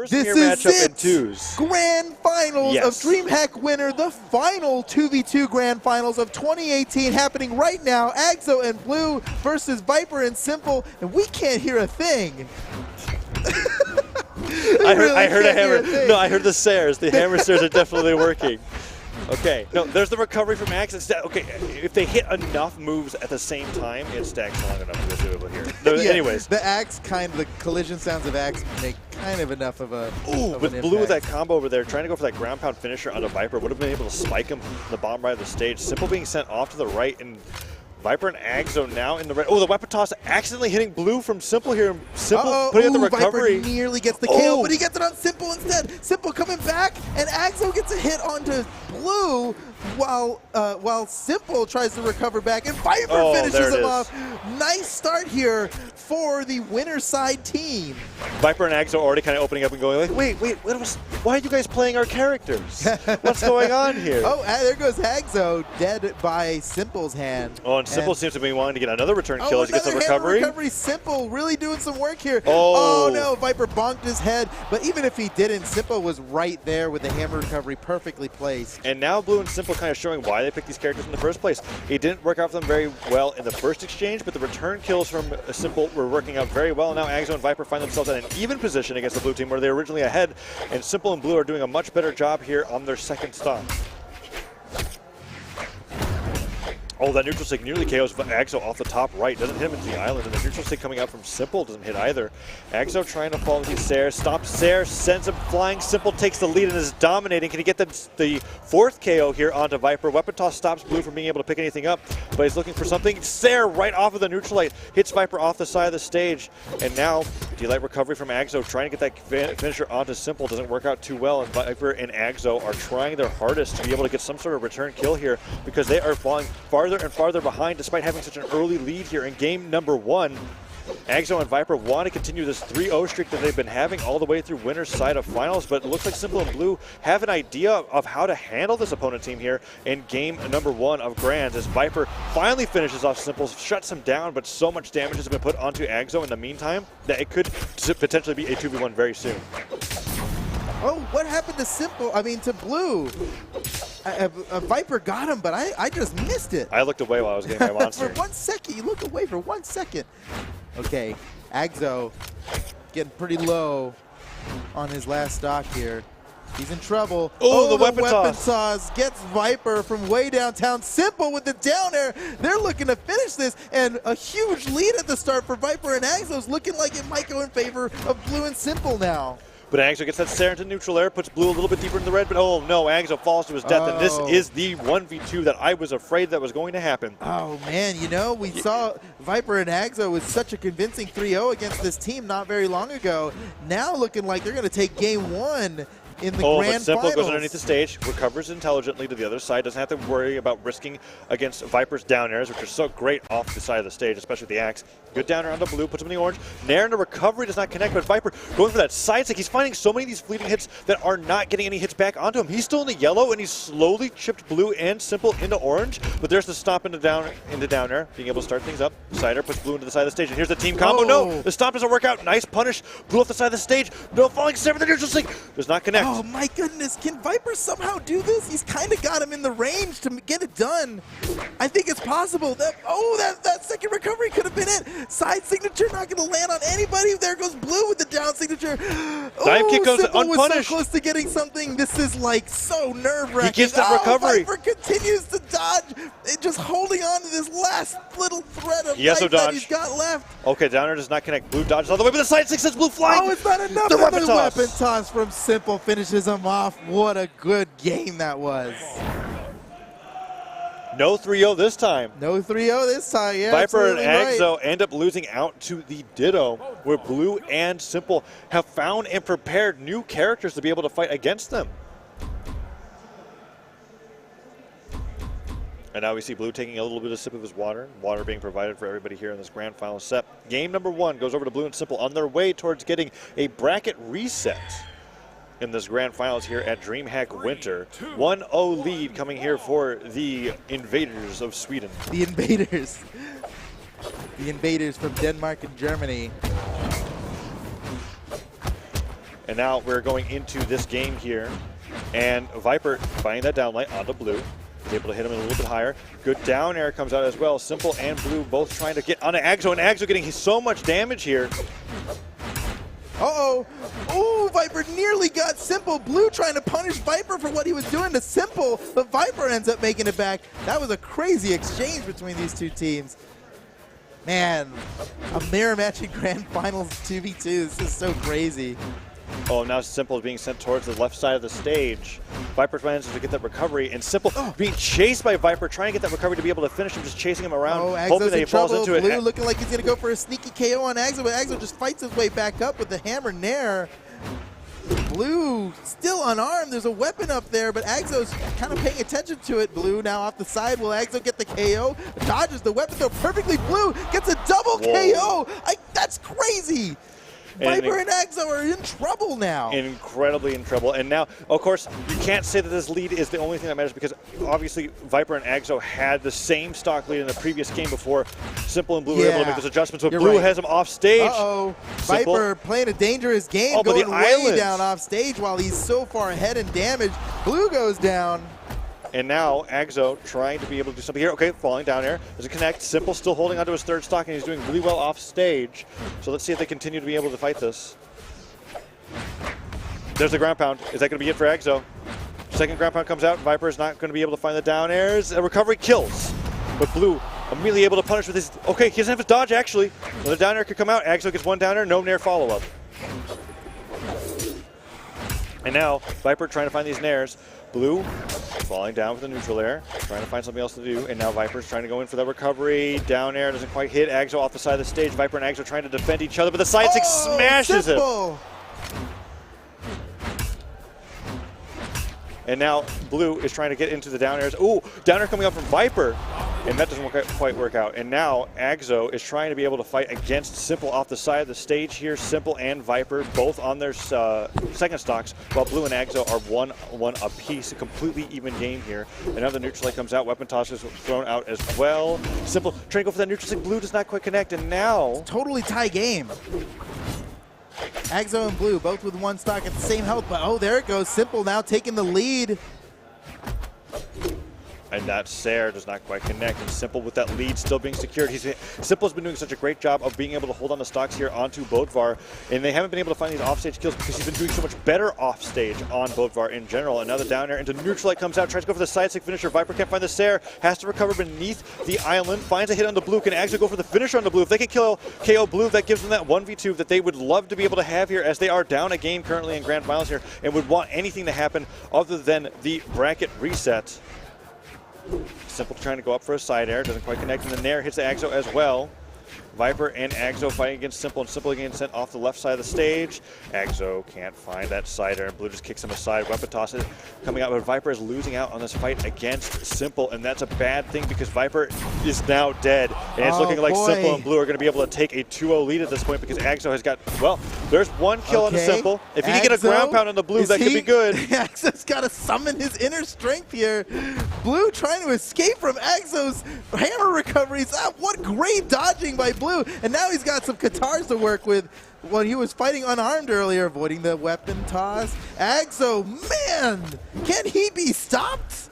first mirror matchup in twos. Grand Finals of DreamHack winner, the final 2v2 Grand Finals of 2018 happening right now. Aggz0 and Blue versus VipR and simpLe, and we can't hear a thing. I heard a hammer. No, I heard the stairs. The hammer stairs are definitely working. Okay, no, there's the recovery from Aggz. Okay, if they hit enough moves at the same time, it stacks long enough to be doable here. No, yeah, anyways. The the collision sounds of Aggz make kind of enough of a with Blue with that combo over there, trying to go for that ground pound finisher onto VipR, would have been able to spike him in the bottom right of the stage. simpLe being sent off to the right, and VipR and Aggz0 now in the red. Oh, the weapon toss accidentally hitting Blue from simpLe here. simpLe putting in the recovery. VipR nearly gets the kill, but he gets it on simpLe instead. simpLe coming back, and Aggz0 gets a hit onto Blue while simpLe tries to recover back, and VipR finishes him off. Nice start here for the winner side team. VipR and Aggz0 already kind of opening up and going like, wait, why are you guys playing our characters? What's going on here? Oh, there goes Aggz0, dead by simpLe's hand. Oh, and simpLe seems to be wanting to get another return kill as he gets the recovery. simpLe really doing some work here. Oh no, VipR bonked his head, but even if he didn't, simpLe was right there with the hammer recovery perfectly placed. And now Blue and simpLe kind of showing why they picked these characters in the first place. It didn't work out for them very well in the first exchange, but the return kills from simpLe were working out very well. Now Aggz0 and VipR find themselves in an even position against the Blue team where they were originally ahead, and simpLe and Blue are doing a much better job here on their second stop. Oh, that neutral stick nearly KOs Aggz0 off the top right. Doesn't hit him into the island, and the neutral stick coming out from simpLe doesn't hit either. Aggz0 trying to follow these stairs. Stops stairs, sends him flying. simpLe takes the lead and is dominating. Can he get the fourth KO here onto VipR? Weapon toss stops Blue from being able to pick anything up, but he's looking for something. Stair right off of the neutral light. Hits VipR off the side of the stage. And now, delight recovery from Aggz0, trying to get that finisher onto simpLe. Doesn't work out too well, and VipR and Aggz0 are trying their hardest to be able to get some sort of return kill here, because they are falling farther and farther behind despite having such an early lead here in game number one. Aggz0 and VipR want to continue this 3-0 streak that they've been having all the way through winner's side of finals, but it looks like simpLe and Blue have an idea of how to handle this opponent team here in game number one of Grands, as VipR finally finishes off simpLe, shuts him down, but so much damage has been put onto Aggz0 in the meantime that it could potentially be a 2v1 very soon. Oh, what happened to to Blue? VipR got him, but I just missed it. I looked away while I was getting my monster. For 1 second, you look away for 1 second. Okay, Aggz0 getting pretty low on his last stock here. He's in trouble. Oh, the weapon toss gets VipR from way downtown. simpLe with the down air. They're looking to finish this, and a huge lead at the start for VipR, and Aggz0's looking like it might go in favor of Blue and simpLe now. But Aggz0 gets that stare into neutral air, puts Blue a little bit deeper in the red, but oh no, Aggz0 falls to his death, and this is the 1v2 that I was afraid that was going to happen. Oh man, we saw VipR and Aggz0 with such a convincing 3-0 against this team not very long ago. Now looking like they're going to take game one in the grand but simpLe finals. goes underneath the stage, recovers intelligently to the other side, doesn't have to worry about risking against VipR's down airs, which are so great off the side of the stage, especially with the axe. Good down air onto Blue, puts him in the orange. Nair into recovery does not connect, but VipR going for that side stick. He's finding so many of these fleeting hits that are not getting any hits back onto him. He's still in the yellow, and he's slowly chipped Blue and simpLe into orange, but there's the stop into down air, being able to start things up. Side air puts Blue into the side of the stage, and here's the team combo. No, the stop doesn't work out. Nice punish. Blue off the side of the stage. No, falling stare with the neutral stick. Does not connect. Oh my goodness, can VipR somehow do this? He's kind of got him in the range to get it done. I think it's possible. That second recovery could have been it. Side signature not going to land on anybody. There goes Blue with the down signature. Dive kick goes simpLe unpunished. was so close to getting something. This is like so nerve-wracking. He gets that recovery. VipR continues to dodge, just holding on to this last little thread of life that he's got left. Okay, down air does not connect. Blue dodges all the way, but the side stick sends Blue flying. Oh, it's not enough. The weapon toss from simpLe finishes him off. What a good game that was. No 3-0 this time. No 3-0 this time, yeah. VipR and Aggz0 end up losing out to the Ditto, where Blue and simpLe have found and prepared new characters to be able to fight against them. And now we see Blue taking a little bit of sip of his water. Water being provided for everybody here in this grand final set. Game number one goes over to Blue and simpLe on their way towards getting a bracket reset in this grand finals here at DreamHack Winter. 1-0 lead coming here for the Invaders of Sweden. The Invaders. The Invaders from Denmark and Germany. And now we're going into this game here. And VipR finding that down light onto Blue. Is able to hit him a little bit higher. Good down air comes out as well. simpLe and Blue both trying to get onto Aggz0, and Aggz0 getting so much damage here. Uh-oh. Ooh, VipR nearly got simpLe. Blue trying to punish VipR for what he was doing to simpLe, but VipR ends up making it back. That was a crazy exchange between these two teams. Man, a mirror matching grand finals 2v2. This is so crazy. Oh, now simpLe is being sent towards the left side of the stage. VipR manages to get that recovery, and simpLe being chased by VipR, trying to get that recovery to be able to finish him, just chasing him around, hoping that he falls into it. Blue looking like he's going to go for a sneaky KO on Aggz0, but Aggz0 just fights his way back up with the hammer nair. Blue still unarmed. There's a weapon up there, but Aggz0's kind of paying attention to it. Blue now off the side. Will Aggz0 get the KO? Dodges the weapon though perfectly. Blue gets a double KO. That's crazy. VipR and Aggz0 are in trouble now. Incredibly in trouble. And now, of course, you can't say that this lead is the only thing that matters, because obviously VipR and Aggz0 had the same stock lead in the previous game before simpLe and Blue were able to make those adjustments. But Blue has him off stage. Uh-oh. VipR playing a dangerous game, going way down off stage while he's so far ahead in damage. Blue goes down. And now Aggz0 trying to be able to do something here. Okay, falling down here. Doesn't connect. simpLe still holding onto his third stock, and he's doing really well off stage. So let's see if they continue to be able to fight this. There's the ground pound. Is that going to be it for Aggz0? Second ground pound comes out. VipR is not going to be able to find the down airs. A recovery kills. But Blue immediately able to punish with his... Okay, he doesn't have his dodge, actually. Another down air could come out. Aggz0 gets one down air, no nair follow-up. And now VipR trying to find these nairs. Blue falling down with the neutral air, trying to find something else to do, and now VipR's trying to go in for that recovery. Down air doesn't quite hit. Aggz0 off the side of the stage. VipR and Aggz0 trying to defend each other, but the side six smashes him. And now Blue is trying to get into the down airs. Ooh, down air coming up from VipR, and that doesn't quite work out. And now Aggz0 is trying to be able to fight against simpLe off the side of the stage here. simpLe and VipR both on their second stocks, while Blue and Aggz0 are 1-1 apiece. A completely even game here. And now the neutral light comes out. Weapon toss is thrown out as well. simpLe trying to go for that neutral stick. Blue does not quite connect, and now... Totally tie game. Aggz0 and Blue both with one stock at the same health, but oh, there it goes. simpLe now taking the lead. And that Sair does not quite connect, and simpLe with that lead still being secured. simpLe's been doing such a great job of being able to hold on the stocks here onto BoatVar, and they haven't been able to find these offstage kills because he's been doing so much better offstage on BoatVar in general. Another down air into neutral light comes out, tries to go for the side stick finisher. VipR can't find the Sair, has to recover beneath the island, finds a hit on the Blue, can actually go for the finisher on the Blue. If they can KO Blue, that gives them that 1v2 that they would love to be able to have here, as they are down a game currently in Grand Finals here, and would want anything to happen other than the bracket reset. simpLe trying to go up for a side air, doesn't quite connect, and the nair hits Aggz0 as well. VipR and Aggz0 fighting against simpLe, and simpLe again sent off the left side of the stage. Aggz0 can't find that side air, and Blue just kicks him aside. Weapon toss is coming out, but VipR is losing out on this fight against simpLe, and that's a bad thing because VipR is now dead, and it's looking like simpLe and Blue are going to be able to take a 2-0 lead at this point because Aggz0 has got, well, there's one kill on the simpLe. If he can get a ground pound on the Blue, that could be good. Aggz0's got to summon his inner strength here. Blue trying to escape from Aggz0's hammer recoveries. What great dodging by Blue. And now he's got some katars to work with when he was fighting unarmed earlier, avoiding the weapon toss. Aggz0, man, can he be stopped?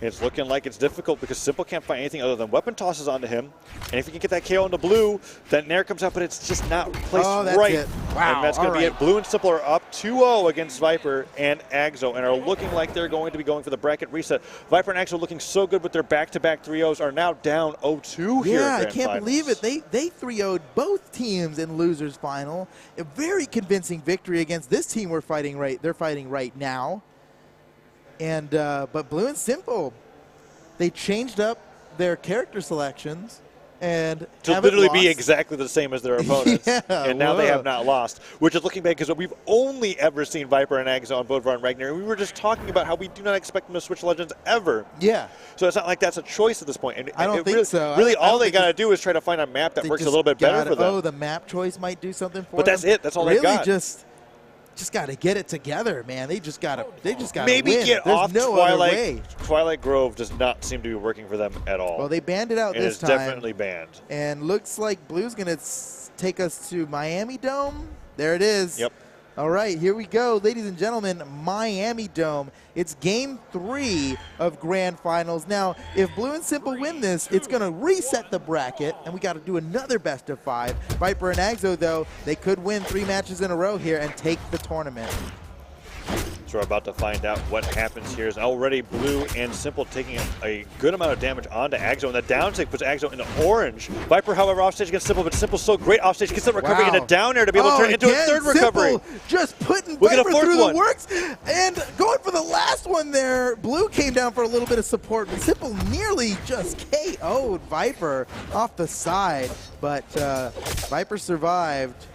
It's looking like it's difficult because simpLe can't find anything other than weapon tosses onto him. And if he can get that KO on the Blue, that nair comes out, but it's just not placed right. Wow, and that's going to be it. Blue and simpLe are up 2-0 against VipR and Aggz0, and are looking like they're going to be going for the bracket reset. VipR and Aggz0 looking so good with their back-to-back 3-0s, are now down 0-2 here. Yeah, I can't believe it. They 3-0'd both teams in losers final. A very convincing victory against this team they're fighting right now. And but Blue and simpLe, they changed up their character selections and to literally be exactly the same as their opponents. And now they have not lost, which is looking bad because we've only ever seen VipR and Aggz0 on BoatVar and Ragnar, and we were just talking about how we do not expect them to switch Legends ever. Yeah. So it's not like that's a choice at this point. And I don't think so. Really, all they got to do is try to find a map that works a little bit better for them. Oh, the map choice might do something for them. But that's it. That's all they got. Just got to get it together, man. They just got to maybe win. Get There's off no other way. Twilight Grove does not seem to be working for them at all. Well, they banned it out this time. It's definitely banned. And looks like Blue's going to take us to Miami Dome. There it is. Yep. All right, here we go, ladies and gentlemen, Miami Dome. It's game 3 of Grand Finals. Now, if Blue and simpLe win this, it's gonna reset the bracket, and we gotta do another best of 5. VipR and Aggz0, though, they could win 3 matches in a row here and take the tournament. So we're about to find out what happens here. Is already Blue and simpLe taking a good amount of damage onto Aggz0, and the downstage puts Aggz0 into orange. VipR, however, offstage against simpLe, but simpLe's so great offstage, gets the recovery into down air to be able to turn into a third recovery. Just putting VipR through the works, and going for the last one there. Blue came down for a little bit of support, but simpLe nearly just KO'd VipR off the side, but VipR survived.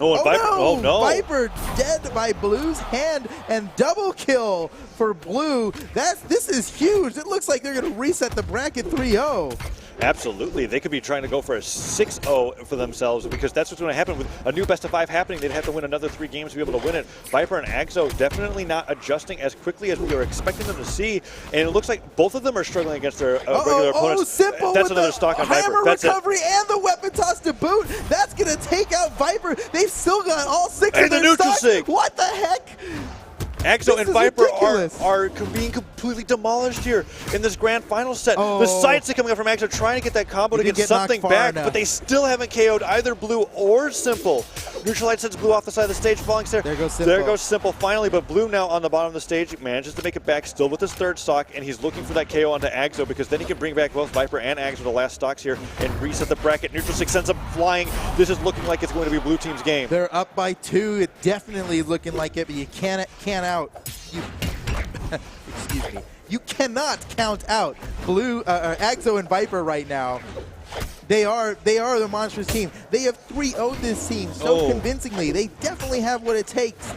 Oh, no. VipR dead by Blue's hand, and double kill for Blue. This is huge. It looks like they're going to reset the bracket 3-0. Absolutely. They could be trying to go for a 6-0 for themselves, because that's what's going to happen with a new best of 5 happening. They'd have to win another 3 games to be able to win it. VipR and Aggz0 definitely not adjusting as quickly as we were expecting them to see, and it looks like both of them are struggling against their regular opponents. simpLe That's another stock on VipR. Hammer recovery and the weapon toss to boot. That's going to take out VipR. They've still got all 6 of their stocks. What the heck? Aggz0 and VipR are being completely demolished here in this grand final set. The side stick coming up from Aggz0 trying to get that combo to get something back, but they still haven't KO'd either Blue or simpLe. Neutralite sends Blue off the side of the stage, falling there. There goes simpLe. There goes simpLe finally, but Blue now on the bottom of the stage manages to make it back, still with his third stock, and he's looking for that KO onto Aggz0, because then he can bring back both VipR and Aggz0 the last stocks here and reset the bracket. Neutral stick sends him flying. This is looking like it's going to be Blue team's game. They're up by 2. It definitely is looking like it, but you can't out. Excuse me. You cannot count out Aggz0 and VipR right now. They are the monstrous team. They have 3-0'd this team so convincingly. They definitely have what it takes.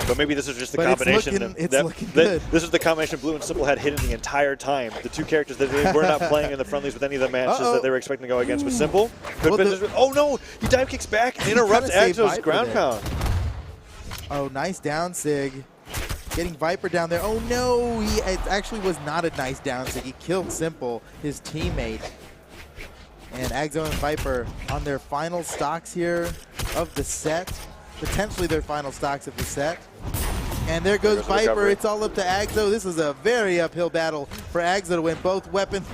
But maybe this is just the combination. It's looking good. This is the combination Blue and simpLe had hidden the entire time. The 2 characters that they were not playing in the friendlies with any of the matches that they were expecting to go against. But simpLe oh no! He dive kicks back and interrupts Aggz0's ground pound. Oh, nice down sig. Getting VipR down there. Oh no, it actually was not a nice down sig. He killed simpLe, his teammate. And Aggz0 and VipR on their final stocks here of the set. Potentially their final stocks of the set. And there goes VipR. It's all up to Aggz0. This is a very uphill battle for Aggz0 to win. Both weapon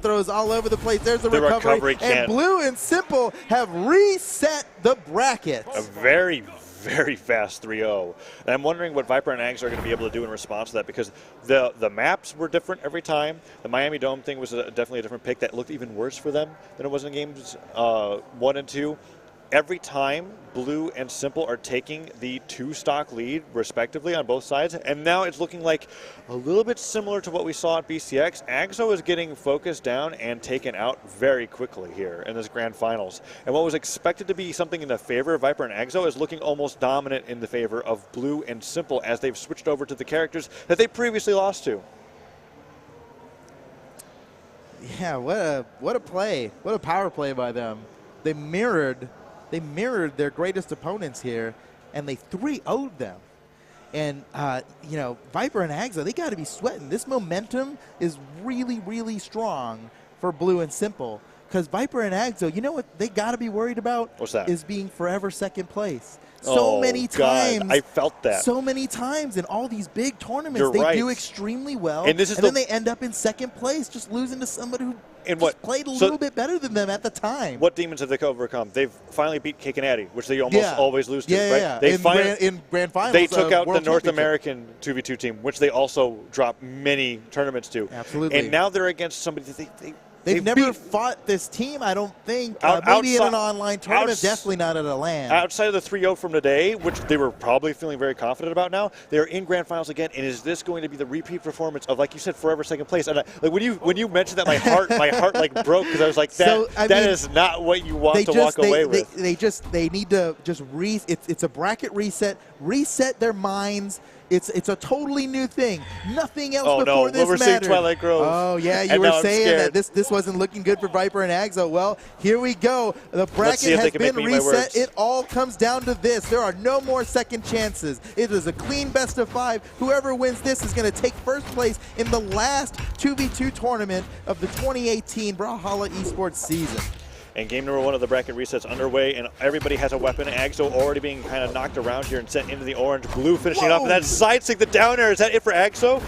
throws all over the place. There's the recovery. And Blue and simpLe have reset the bracket. A very fast 3-0. And I'm wondering what VipR and Aggz0 are going to be able to do in response to that, because the maps were different every time. The Miami Dome thing was definitely a different pick that looked even worse for them than it was in games 1 and 2. Every time Blue and simpLe are taking the 2-stock lead respectively on both sides, and now it's looking like a little bit similar to what we saw at BCX. Aggz0 is getting focused down and taken out very quickly here in this grand finals, and what was expected to be something in the favor of VipR and Aggz0 is looking almost dominant in the favor of Blue and simpLe as they've switched over to the characters that they previously lost to. Yeah, what a play. What a power play by them. They mirrored their greatest opponents here, and they 3-0'd them. And, you know, VipR and Aggz0, they got to be sweating. This momentum is really, really strong for Blue and simpLe, because VipR and Aggz0, you know what they got to be worried about? What's that? Is being forever second place. So many times. God, I felt that. So many times in all these big tournaments, You're right. do extremely well, and then they end up in second place, just losing to somebody who played a little bit better than them at the time. What demons have they overcome? They've finally beat Cake and Addy, which they almost always lose to. Right? They in grand finals, they took out the North American 2v2 team, which they also dropped many tournaments to. Absolutely. And now they're against somebody that They've never fought this team, I don't think. Maybe in an online tournament, definitely not at a LAN. Outside of the 3-0 from today, which they were probably feeling very confident about now, they're in grand finals again. And is this going to be the repeat performance of, like you said, forever second place? And like when you mentioned that, my heart like broke, because I was like, that is not what you want to walk away with. They need to just it's a bracket reset their minds. It's a totally new thing. Nothing else before this we're mattered. seeing Twilight Grove. Oh yeah, you were saying that this wasn't looking good for VipR and Aggz0. Well, here we go. The bracket has been reset. It all comes down to this. There are no more second chances. It is a clean best of 5. Whoever wins this is going to take first place in the last 2v2 tournament of the 2018 Brawlhalla esports season. And game number 1 of the bracket resets underway, and everybody has a weapon. Aggz0 already being kind of knocked around here and sent into the orange. Blue finishing it off with that side stick, the down air. Is that it for Aggz0?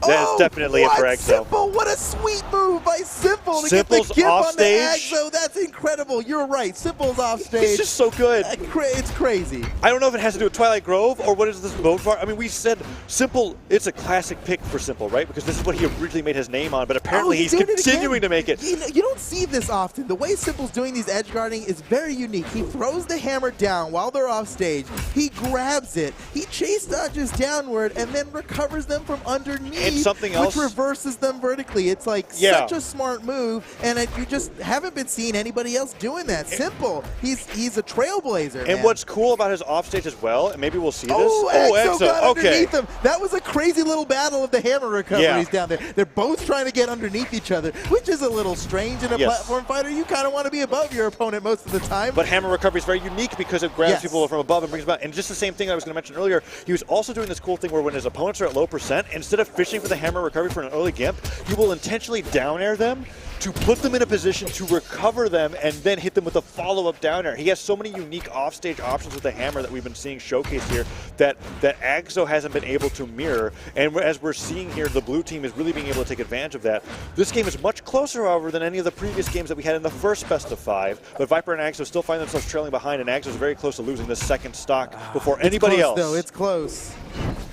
That is definitely it for Aggz0. simplE, what a sweet move by simpLe to simple's get the give on the stage. Aggz0. That's incredible. You're right. simple's off stage. It's just so good. It's crazy. I don't know if it has to do with Twilight Grove or what is this mode for. I mean, we said simpLe, it's a classic pick for simpLe, right? Because this is what he originally made his name on, but apparently he's continuing to make it. You don't see this often. The way simple's doing these edge guarding is very unique. He throws the hammer down while they're off stage. He grabs it. He chase dodges downward and then recovers them from underneath. And something else, which reverses them vertically. It's like such a smart move, and you just haven't been seeing anybody else doing that. simpLe, he's a trailblazer. And what's cool about his offstage as well, and maybe we'll see this. Aggz0 got underneath him. That was a crazy little battle of the hammer recoveries down there. They're both trying to get underneath each other, which is a little strange in a platform fighter. You kind of want to be above your opponent most of the time. But hammer recovery is very unique because it grabs people from above and brings them out. And just the same thing I was going to mention earlier, he was also doing this cool thing where when his opponents are at low percent, instead of fishing for the hammer recovery for an early gimp, he will intentionally down air them to put them in a position to recover them and then hit them with a follow-up down air. He has so many unique offstage options with the hammer that we've been seeing showcased here that Aggz0 hasn't been able to mirror. And as we're seeing here, the blue team is really being able to take advantage of that. This game is much closer, however, than any of the previous games that we had in the first best of 5. But VipR and Aggz0 still find themselves trailing behind, and Aggz0 is very close to losing this second stock before anybody else. Though it's close.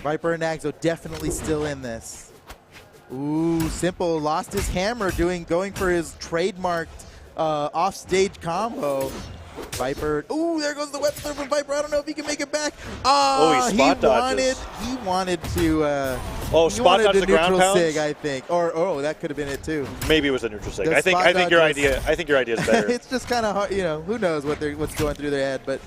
VipR and Aggz0 definitely still in this. Ooh, simpLe lost his hammer going for his trademarked off-stage combo. VipR, ooh, there goes the weapon throw from VipR. I don't know if he can make it back. He spot dodges. He wanted to. Spot dodge the ground pound. Sig, I think, or that could have been it too. Maybe it was a neutral sig. I think your idea is better. It's just kind of hard, who knows what's going through their head, but.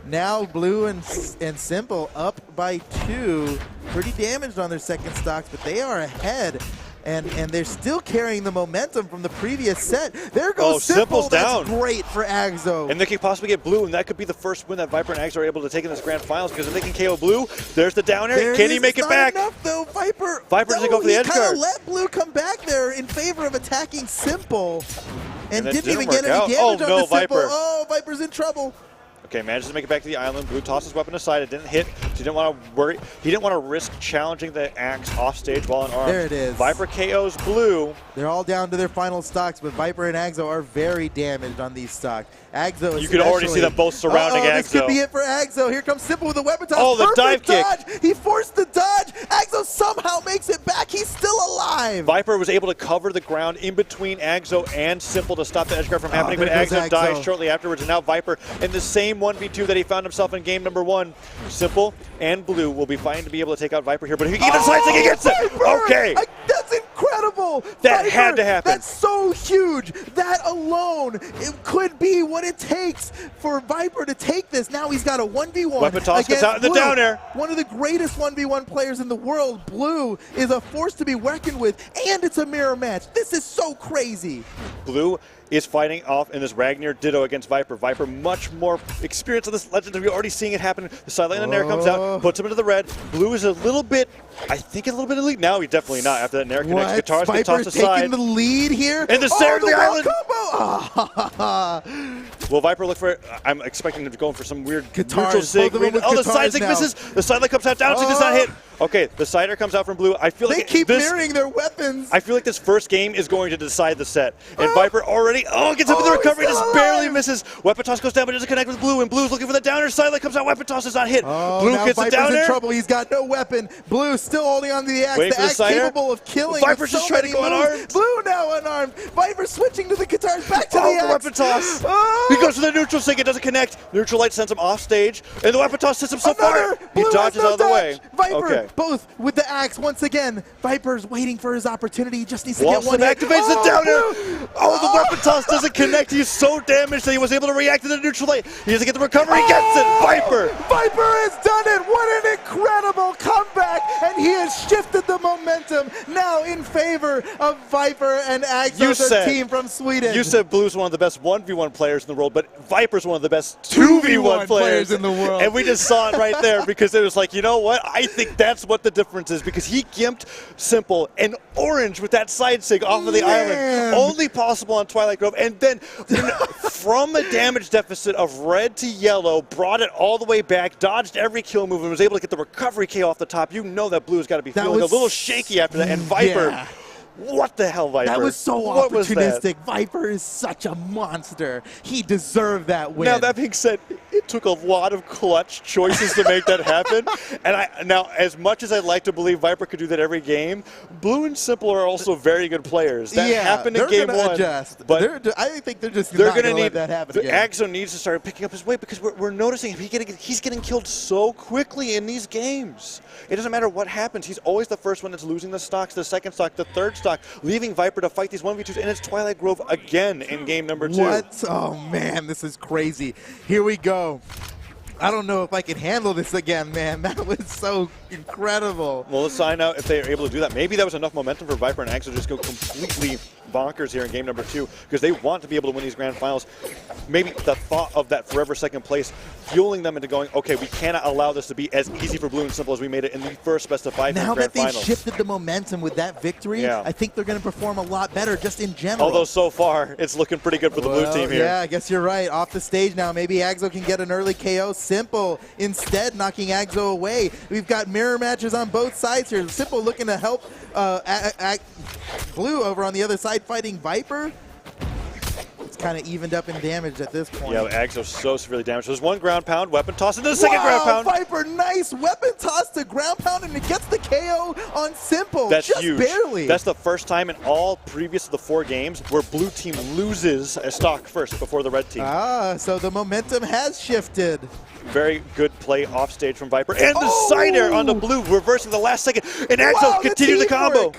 Now Blue and simpLe up by 2, pretty damaged on their second stocks, but they are ahead, and they're still carrying the momentum from the previous set. There goes simpLe. down. That's great for Aggz0. And they could possibly get Blue, and that could be the first win that VipR and Aggz0 are able to take in this grand finals, because if they can KO Blue, there's the down air. Can he make it back? Not enough, though. VipR doesn't go for the edge guard. He kind of let Blue come back there in favor of attacking simpLe, and didn't even get any damage on the simpLe. Oh, VipR's in trouble. Okay, manages to make it back to the island. Blue tosses his weapon aside. It didn't hit. He didn't want to worry. He didn't want to risk challenging the Axe off stage while unarmed. There it is. VipR KOs Blue. They're all down to their final stocks, but VipR and Aggz0 are very damaged on these stocks. Aggz0 You could already see them both surrounding Aggz0. This could be it for Aggz0. Here comes simpLe with the weapon toss. Oh, the dive kick. He forced the dodge. Aggz0 somehow makes it back. He's still alive. VipR was able to cover the ground in between Aggz0 and simpLe to stop the edge guard from happening, but Aggz0 dies shortly afterwards, and now VipR in the same 1v2 that he found himself in game number 1. simpLe and Blue will be fighting to be able to take out VipR here, but if he can get inside, he gets it. Okay. That's incredible. That VipR, had to happen. That's so huge. That alone, it could be what it takes for VipR to take this. Now he's got a 1v1. Weapon toss gets out in the down air. One of the greatest 1v1 players in the world. Blue is a force to be reckoned with, and it's a mirror match. This is so crazy. Blue is fighting off in this Ragnar Ditto against VipR. VipR much more experienced on this Legend. We're already seeing it happen. The sideline and Nair comes out, puts him into the red. Blue is a little bit, I think a little bit elite. Now he's definitely not after that Nair connects. Guitars get tossed aside. taking the lead here. And the Sarah to the island. Combo. Will VipR look for it? I'm expecting him to go for some weird guitars, neutral sig. The side sig misses. The sideline comes out down. He does not hit. Okay, the sider comes out from Blue. I feel like they keep mirroring their weapons. I feel like this first game is going to decide the set. And VipR already gets up with the recovery, just barely misses. Weapon toss goes down, but doesn't connect with Blue. And Blue's looking for the downer. Sideline comes out. Weapon toss is not hit. Blue now gets the downer. In trouble. He's got no weapon. Blue still holding on to the axe. The axe capable of killing. VipR's just trying to go unarmed. Blue now unarmed. VipR switching to the guitars. Back to the axe. Weapon toss. He goes to the neutral sig. It doesn't connect. Neutral light sends him off stage. And the weapon toss sends him so far. He dodges out of the way. VipR both with the axe once again. VipR's waiting for his opportunity. He just needs to get one hit. Activates the downer. The weapon toss doesn't connect. He's so damaged that he was able to react to the neutral light. He doesn't get the recovery. He gets it. VipR has done it. What an incredible comeback. And he has shifted the momentum momentum now in favor of VipR and Aggz0, the team from Sweden. You said Blue's one of the best 1v1 players in the world, but VipR's one of the best 2v1 players in the world. And we just saw it right there because it was like, you know what? I think that's what the difference is, because he gimped simple and orange with that side sig off of the island. Only possible on Twilight Grove. And then from a damage deficit of red to yellow, brought it all the way back, dodged every kill move, and was able to get the recovery KO off the top. You know that Blue's got to be feeling a little shaky after that. And VipR, what the hell, VipR? That was so opportunistic. VipR is such a monster. He deserved that win. Now, that being said, it took a lot of clutch choices to make that happen. And now, as much as I'd like to believe VipR could do that every game, Blue and simple are also very good players. That happened in game one. Adjust. But I think they're just not going to let that happen again. Aggz0 needs to start picking up his weight, because we're noticing he's getting killed so quickly in these games. It doesn't matter what happens. He's always the first one that's losing the stocks, the second stock, the third stock, leaving VipR to fight these 1v2s, and it's Twilight Grove again in game number 2. What? Oh, man, this is crazy. Here we go. I don't know if I can handle this again, man. That was so incredible. Well, let's find out if they are able to do that. Maybe that was enough momentum for VipR and Aggz0 to just go completely bonkers here in game number 2, because they want to be able to win these grand finals. Maybe the thought of that forever second place fueling them into going, okay, we cannot allow this to be as easy for Blue and simple as we made it in the first best of 5 now grand that they've finals. shifted the momentum with that victory, I think they're going to perform a lot better just in general. Although so far, it's looking pretty good for the Blue team here. Yeah, I guess you're right. Off the stage now, maybe Aggz0 can get an early KO. simple instead knocking Aggz0 away. We've got mirror matches on both sides here. simple looking to help Blue over on the other side fighting VipR. It's kind of evened up in damage at this point. Yeah, Aggz0 so severely damaged. There's one ground pound, weapon toss into the second ground pound. VipR, nice weapon toss to ground pound, and it gets the KO on simple. That's just huge. Barely. That's the first time in all previous to the 4 games where Blue team loses a stock first before the red team. So the momentum has shifted. Very good play off stage from VipR. And the side air on the Blue, reversing the last second. And Aggz0 continued the combo.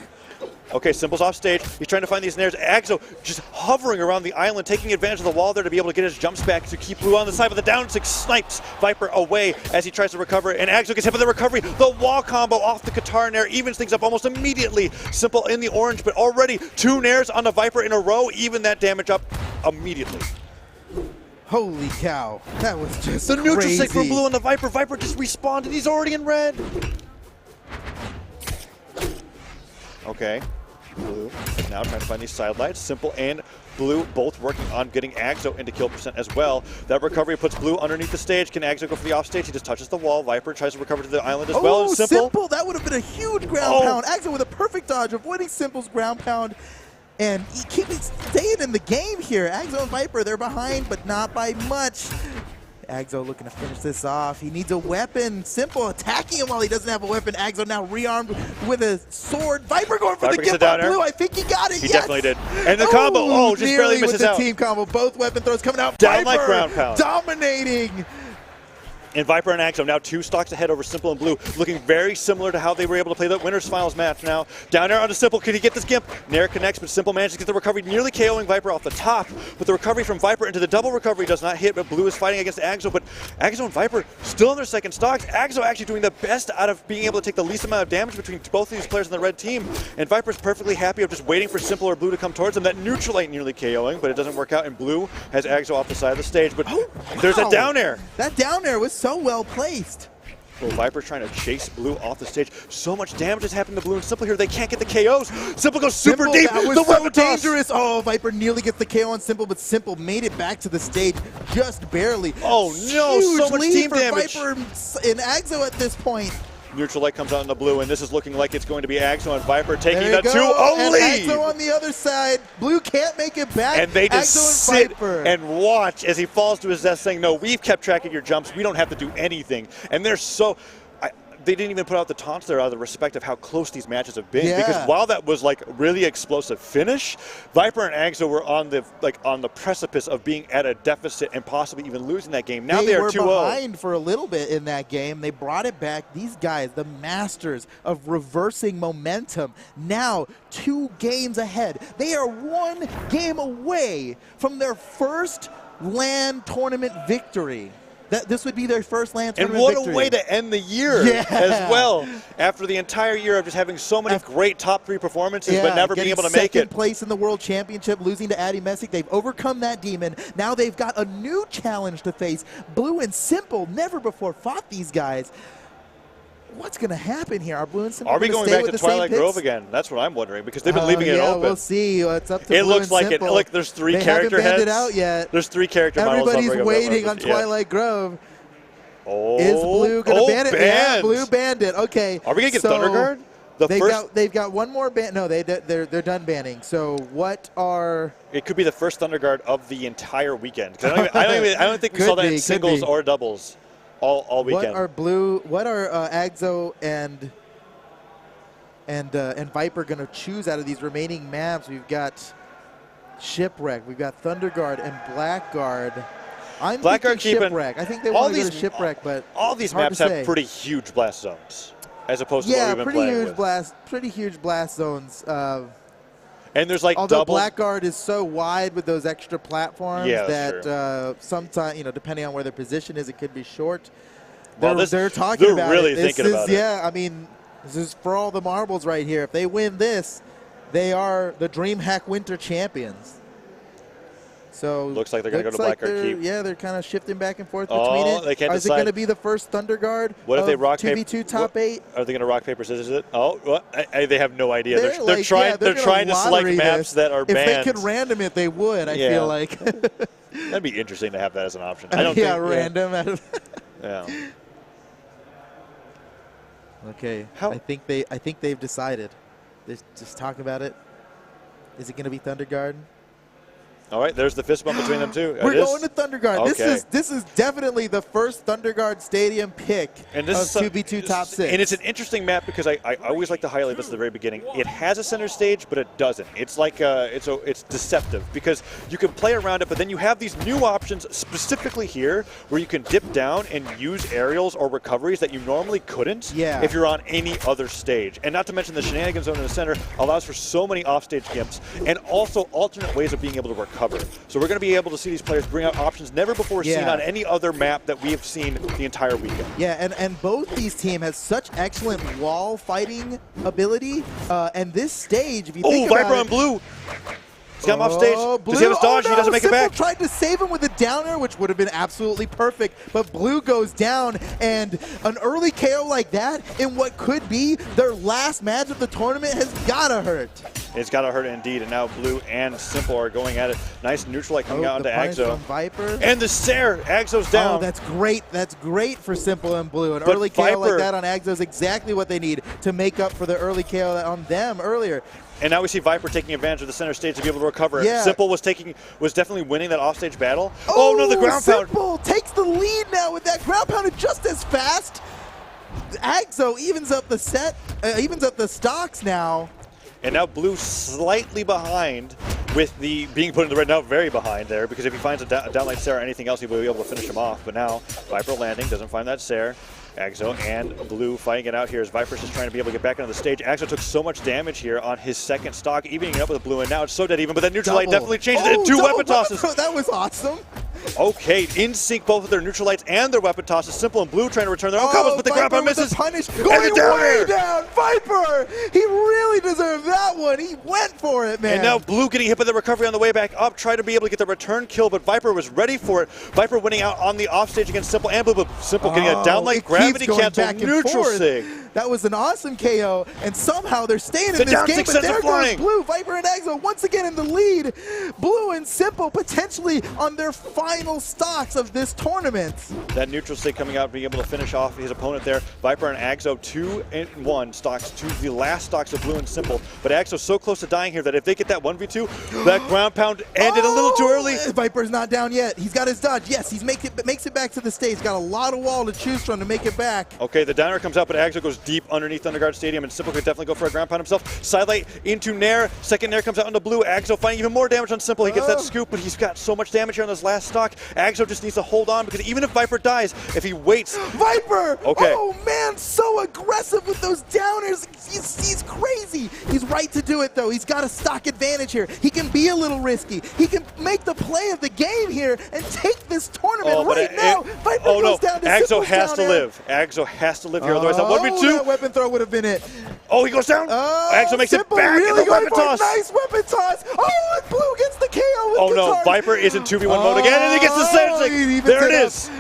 Okay, simple's off stage. He's trying to find these snares. Aggz0 just hovering around the island, taking advantage of the wall there to be able to get his jumps back to keep Blue on the side. But the down six snipes VipR away as he tries to recover. And Aggz0 gets hit by the recovery. The wall combo off the Qatar nair evens things up almost immediately. simple in the orange, but already 2 nairs on the VipR in a row. Even that damage up immediately. Holy cow. That was just the neutral crazy. stick from Blue on the VipR. VipR just respawned and he's already in red. Okay. Blue is now trying to find these sidelights. simple and Blue both working on getting Aggz0 into kill percent as well. That recovery puts Blue underneath the stage. Can Aggz0 go for the off stage? He just touches the wall. VipR tries to recover to the island as well. And simple. That would have been a huge ground pound. Aggz0 with a perfect dodge, avoiding simple's ground pound. And he keeps staying in the game here. Aggz0 and VipR, they're behind, but not by much. Aggz0 looking to finish this off. He needs a weapon. simple attacking him while he doesn't have a weapon. Aggz0 now rearmed with a sword. VipR going for the gift on Blue. I think he got it. He definitely did. And the combo, just barely misses out. With the team combo. Both weapon throws coming out. Down like ground pound. Dominating. And VipR and Aggz0 now 2 stocks ahead over simple and Blue, looking very similar to how they were able to play the winners finals match now. Down there onto simple, can he get this gimp? Nair connects, but simple manages to get the recovery, nearly KOing VipR off the top. But the recovery from VipR into the double recovery does not hit, but Blue is fighting against Aggz0. But Aggz0 and VipR still in their second stocks. Aggz0 actually doing the best out of being able to take the least amount of damage between both of these players in the red team. And VipR's perfectly happy of just waiting for simple or Blue to come towards him. That neutral ain't nearly KOing, but it doesn't work out. And Blue has Aggz0 off the side of the stage. But there's a down air. That down air was so well played. Well, VipR's trying to chase Blue off the stage. So much damage is happening to Blue and simple here. They can't get the KOs. simple goes super deep. That was so dangerous. Oh, VipR nearly gets the KO on simple, but simple made it back to the stage just barely. Oh no, huge so much lead team for damage. VipR and Aggz0 at this point. Neutral light comes out in the Blue, and this is looking like it's going to be Aggz0 and VipR taking the 2-0 lead. Aggz0 on the other side. Blue can't make it back. And they just sit and watch as he falls to his death saying, no, we've kept track of your jumps. We don't have to do anything. And they're so... They didn't even put out the taunts there out of the respect of how close these matches have been. Because while that was like really explosive finish, VipR and Aggz0 were on the precipice of being at a deficit and possibly even losing that game. Now they are 2-0. They were behind for a little bit in that game. They brought it back. These guys, the masters of reversing momentum, now 2 games ahead. They are 1 game away from their first LAN tournament victory. This would be their first LAN And tournament what victory. a way to end the year as well. After the entire year of just having so many great top 3 performances, but never being able to make it. Second place in the World Championship, losing to Addy Messick. They've overcome that demon. Now they've got a new challenge to face. Blue and simple never before fought these guys. What's going to happen here? Are Blue and simple Are we going back to Twilight Grove pits? again? That's what I'm wondering, because they've been leaving it open. We'll see. It's up to it Blue looks and like simple. it. Look, there's 3 they character haven't heads. It out yet. There's 3 character models. Everybody's waiting on Twilight Grove. Oh, is Blue going to ban it? Yeah, Blue banned it. Okay. Are we going to get Thunder Guard? They've got one more ban. No, they're done banning. So what are? It could be the first Thunder Guard of the entire weekend. I don't think we saw that in singles or doubles all weekend. What are Aggz0 and VipR going to choose out of these remaining maps? We've got Shipwreck, we've got Thunder Guard, and Blackguard. I'm thinking Shipwreck. I think they want to go to Shipwreck, but all these maps have pretty huge blast zones, as opposed to what we've been playing with. Pretty huge blast zones. And there's like although Blackguard is so wide with those extra platforms that sometimes, depending on where their position is, it could be short. They're talking about really it. Thinking about it. Yeah, I mean, this is for all the marbles right here. If they win this, they are the DreamHack Winter Champions. So looks like they're going to go to Blackguard Keep. Yeah, they kind of shifting back and forth between it. They can't Is it going to be the first Thunder Guard? What if they rock 2v2 top 8? Are they going to rock paper scissors it? Oh, what? They have no idea. They're trying to select maps that are banned. If they could random it, they would. I feel like that'd be interesting to have that as an option. I don't think random. Yeah. Okay. I think they've decided. They just talk about it. Is it going to be Thunder Guard? All right, there's the fist bump between them two. We're going to Thunder Guard. Okay. This is definitely the first Thunder Guard Stadium pick of 2v2 top 6. And it's an interesting map because I always like to highlight this at the very beginning. It has a center stage, but it doesn't. It's like it's deceptive because you can play around it, but then you have these new options specifically here where you can dip down and use aerials or recoveries that you normally couldn't if you're on any other stage. And not to mention the shenanigans zone in the center allows for so many offstage gimps and also alternate ways of being able to recover. So we're going to be able to see these players bring out options never before seen on any other map that we have seen the entire weekend. Yeah, and both these teams have such excellent wall fighting ability. And this stage, if you think about VipR on blue. He's got him off stage. Does he have his dodge? He doesn't make it back. Tried to save him with a downer, which would have been absolutely perfect. But Blue goes down, and an early KO like that in what could be their last match of the tournament has got to hurt. It's got to hurt indeed, and now Blue and simplE are going at it. Nice neutral light coming out into Aggz0. VipR. And the Sair. Aggz0's down. Oh, that's great. That's great for simplE and Blue. An early KO like that on Aggz0 is exactly what they need to make up for the early KO on them earlier. And now we see VipR taking advantage of the center stage to be able to recover. Yeah. simplE was definitely winning that offstage battle. Oh no, the ground pound. simplE takes the lead now with that ground pound just as fast. Aggz0 evens up the stocks now. And now Blue slightly behind with the being put in the red, now very behind there, because if he finds a downlight Sair or anything else, he will be able to finish him off. But now VipR landing, doesn't find that Sair. Aggz0 and Blue fighting it out here as VipR's just trying to be able to get back onto the stage. Aggz0 took so much damage here on his second stock, evening it up with Blue, and now it's so dead even, but that neutral light definitely changes it. 2 weapon tosses. That was awesome. Okay, in sync both of their neutral lights and their weapon tosses. simplE and Blue trying to return their own combos, but the ground pound misses. Going way down. VipR, he really deserved that one. He went for it, man. And now Blue getting hit by the recovery on the way back up, trying to be able to get the return kill, but VipR was ready for it. VipR winning out on the offstage against simplE and Blue, but simplE getting a downlight gravity cancel neutral sig. That was an awesome KO, and somehow they're staying in this game, but there goes Blue. VipR and Aggz0 once again in the lead. Blue and simplE potentially on their final stocks of this tournament. That neutral sig coming out, being able to finish off his opponent there. VipR and Aggz0 2-1 stocks to the last stocks of Blue and simplE, but Aggz0 so close to dying here that if they get that 1v2, that ground pound ended a little too early. VipR's not down yet. He's got his dodge. Yes, he makes it back to the stage. Got a lot of wall to choose from to make it back. Okay, the downer comes out, but Aggz0 goes deep underneath Thunderguard Stadium, and simpLe could definitely go for a ground pound himself. Sidelight into Nair. Second Nair comes out into blue. Aggz0 finding even more damage on simpLe. He gets that scoop, but he's got so much damage here on this last stock. Aggz0 just needs to hold on, because even if VipR dies, if he waits... VipR! Okay. Oh man, so aggressive with those downers. He's crazy. He's right to do it though. He's got a stock advantage here. He can be a little risky. He can make the play of the game here and take this tournament right now. VipR goes down to Aggz0 has to live. Aggz0 has to live here, otherwise that 1v2. That weapon throw would have been it. Oh, he goes down. Aggz0 makes it back really in the weapon toss. Nice weapon toss. Oh, and Blue gets the KO with no, VipR is in 2v1 mode again, and he gets the same. There it is.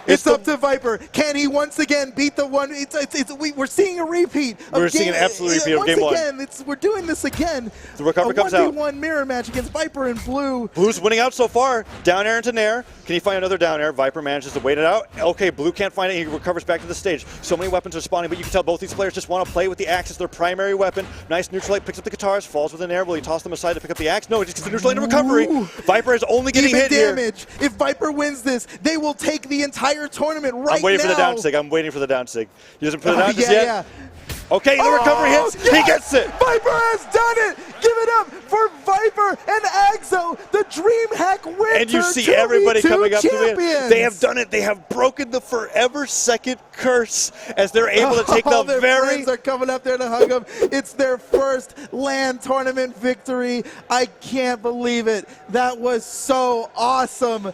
It's up to VipR. Can he once again beat the one? We're seeing a repeat. We're seeing an absolute repeat of game one. We're doing this again. The recovery comes out. A 1v1 mirror match against VipR and Blue. Blue's winning out so far. Down air into Nair. Can he find another down air? VipR manages to wait it out. Okay, Blue can't find it. He recovers back to the stage. So many weapons are spawning, but you can tell both these players just want to play with the axe as their primary weapon. Nice neutral light, picks up the guitars, falls with an air. Will he toss them aside to pick up the axe? No, he just gets the neutral light in recovery. VipR is only getting hit damage. Here. If VipR wins this, they will take the entire tournament right now. I'm waiting for the down sig. I'm waiting for the down sig. He doesn't put it out just yet. Yeah. Okay, the recovery hits. Yes! He gets it. VipR has done it. Give it up for VipR and Aggz0. The DreamHack winter. And you see everybody coming up to it. They have done it. They have broken the forever second curse as they're able to take the their friends are coming up there to hug them. It's their first LAN tournament victory. I can't believe it. That was so awesome.